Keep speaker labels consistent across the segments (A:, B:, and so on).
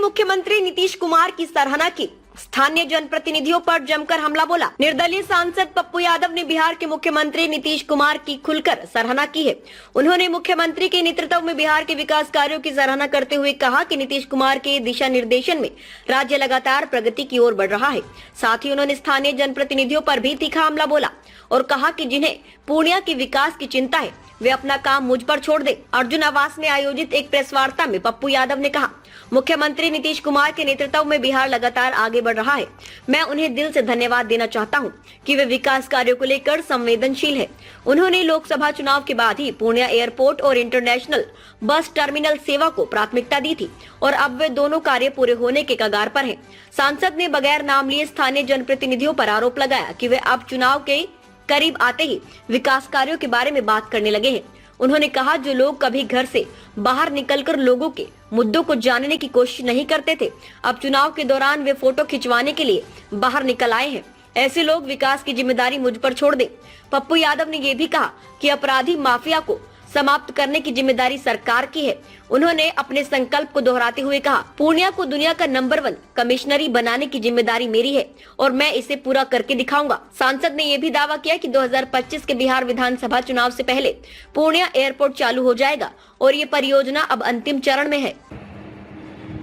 A: मुख्यमंत्री नीतीश कुमार की सराहना की। स्थानीय जनप्रतिनिधियों पर जमकर हमला बोला। निर्दलीय सांसद पप्पू यादव ने बिहार के मुख्यमंत्री नीतीश कुमार की खुलकर सराहना की है। उन्होंने मुख्यमंत्री के नेतृत्व में बिहार के विकास कार्यों की सराहना करते हुए कहा कि नीतीश कुमार के दिशा निर्देशन में राज्य लगातार प्रगति की ओर बढ़ रहा है। साथ ही उन्होंने स्थानीय जनप्रतिनिधियों पर भी तीखा हमला बोला और कहा कि जिन्हें पूर्णिया के विकास की चिंता है वे अपना काम मुझ पर छोड़ दे। अर्जुन आवास में आयोजित एक प्रेस वार्ता में पप्पू यादव ने कहा, मुख्यमंत्री नीतीश कुमार के नेतृत्व में बिहार लगातार आगे बढ़ रहा है। मैं उन्हें दिल से धन्यवाद देना चाहता हूं कि वे विकास कार्यों को लेकर संवेदनशील है। उन्होंने लोकसभा चुनाव के बाद ही पूर्णिया एयरपोर्ट और इंटरनेशनल बस टर्मिनल सेवा को प्राथमिकता दी थी और अब वे दोनों कार्य पूरे होने के कगार पर हैं। सांसद ने बगैर नाम लिए स्थानीय जनप्रतिनिधियों पर आरोप लगाया कि वे अब चुनाव के करीब आते ही विकास कार्यों के बारे में बात करने लगे हैं। उन्होंने कहा, जो लोग कभी घर से बाहर निकलकर लोगों के मुद्दों को जानने की कोशिश नहीं करते थे, अब चुनाव के दौरान वे फोटो खिंचवाने के लिए बाहर निकल आए हैं। ऐसे लोग विकास की जिम्मेदारी मुझ पर छोड़ दें। पप्पू यादव ने ये भी कहा कि अपराधी माफिया को समाप्त करने की जिम्मेदारी सरकार की है। उन्होंने अपने संकल्प को दोहराते हुए कहा, पूर्णिया को दुनिया का नंबर 1 कमिश्नरी बनाने की जिम्मेदारी मेरी है और मैं इसे पूरा करके दिखाऊंगा। सांसद ने यह भी दावा किया कि 2025 के बिहार विधानसभा चुनाव से पहले पूर्णिया एयरपोर्ट चालू हो जाएगा और ये परियोजना अब अंतिम चरण में है।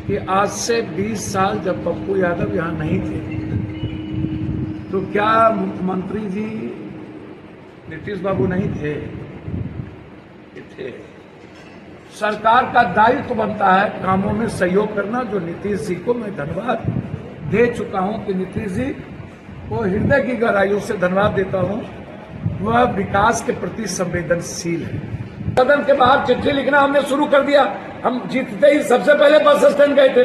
B: कि आज से 20 साल जब पप्पू यादव यहाँ नहीं थे तो क्या मुख्यमंत्री जी नीतीश बाबू नहीं थे? थे। सरकार का दायित्व बनता है कामों में सहयोग करना, जो नीतीश जी को मैं धन्यवाद दे चुका हूं कि नीतीश जी को हृदय की गहराइयों से धन्यवाद देता हूं। वह विकास के प्रति संवेदनशील है। सदन के बाहर चिट्ठी लिखना हमने शुरू कर दिया। हम जीतते ही सबसे पहले बस स्टैंड गए थे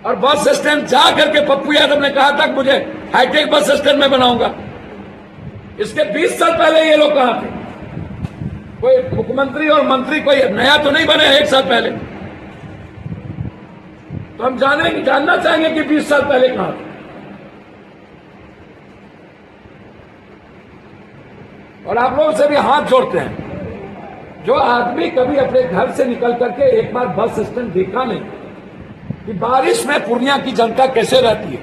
B: और बस स्टैंड जा करके पप्पू यादव ने कहा था कि मुझे हाईटेक बस स्टैंड में बनाऊंगा। इसके 20 साल पहले ये लोग कहां थे? कोई मुख्यमंत्री और मंत्री कोई नया तो नहीं बने एक साल पहले। तो हम जानना चाहेंगे कि 20 साल पहले कहां थे। और आप लोगों से भी हाथ जोड़ते हैं, जो आदमी कभी अपने घर से निकल करके एक बार बस स्टैंड देखा नहीं कि बारिश में पूर्णिया की जनता कैसे रहती है,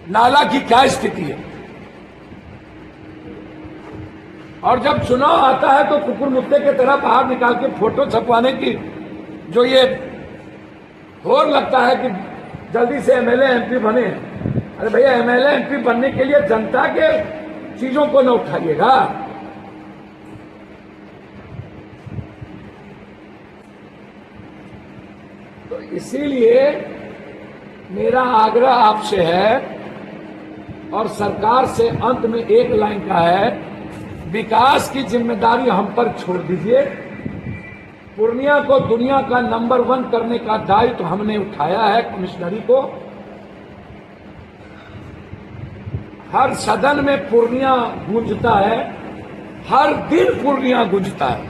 B: नाला की क्या स्थिति है, और जब चुनाव आता है तो कुकुर मुत्ते की तरह बाहर निकाल के फोटो छपवाने की जो ये होड़ लगता है कि जल्दी से एमएलए एमपी बने। अरे भैया, एमएलए एमपी बनने के लिए जनता के चीजों को न उठाइएगा। तो इसीलिए मेरा आग्रह आपसे है और सरकार से अंत में एक लाइन का है, विकास की जिम्मेदारी हम पर छोड़ दीजिए। पूर्णिया को दुनिया का नंबर 1 करने का दायित्व हमने उठाया है कमिश्नरी को। हर सदन में पूर्णिया गूंजता है, हर दिन पूर्णिया गूंजता है।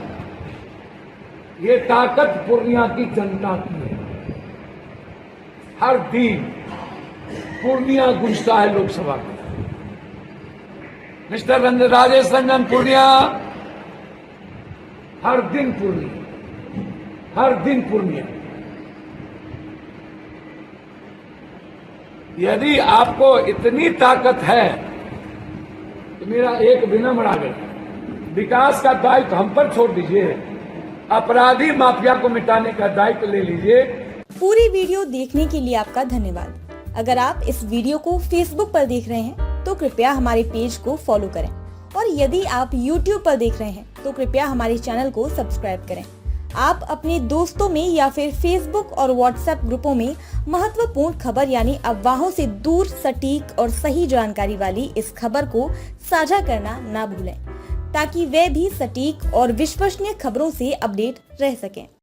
B: ये ताकत पूर्णिया की जनता की है। हर दिन पूर्णिया गूंजता है लोकसभा में। मिस्टर राजेश रंजन पूर्णिया, हर दिन पूर्णिया, हर दिन पूर्णिया। यदि आपको इतनी ताकत है तो मेरा एक विनम्र आग्रह, विकास का दायित्व हम पर छोड़ दीजिए, अपराधी माफिया को मिटाने का दायित्व ले लीजिए।
C: पूरी वीडियो देखने के लिए आपका धन्यवाद। अगर आप इस वीडियो को फेसबुक पर देख रहे हैं तो कृपया हमारे पेज को फॉलो करें और यदि आप YouTube पर देख रहे हैं तो कृपया हमारे चैनल को सब्सक्राइब करें। आप अपने दोस्तों में या फिर फेसबुक और व्हाट्सएप ग्रुपों में महत्वपूर्ण खबर यानी अफवाहों से दूर सटीक और सही जानकारी वाली इस खबर को साझा करना ना भूलें, ताकि वे भी सटीक और विश्वसनीय खबरों से अपडेट रह सकें।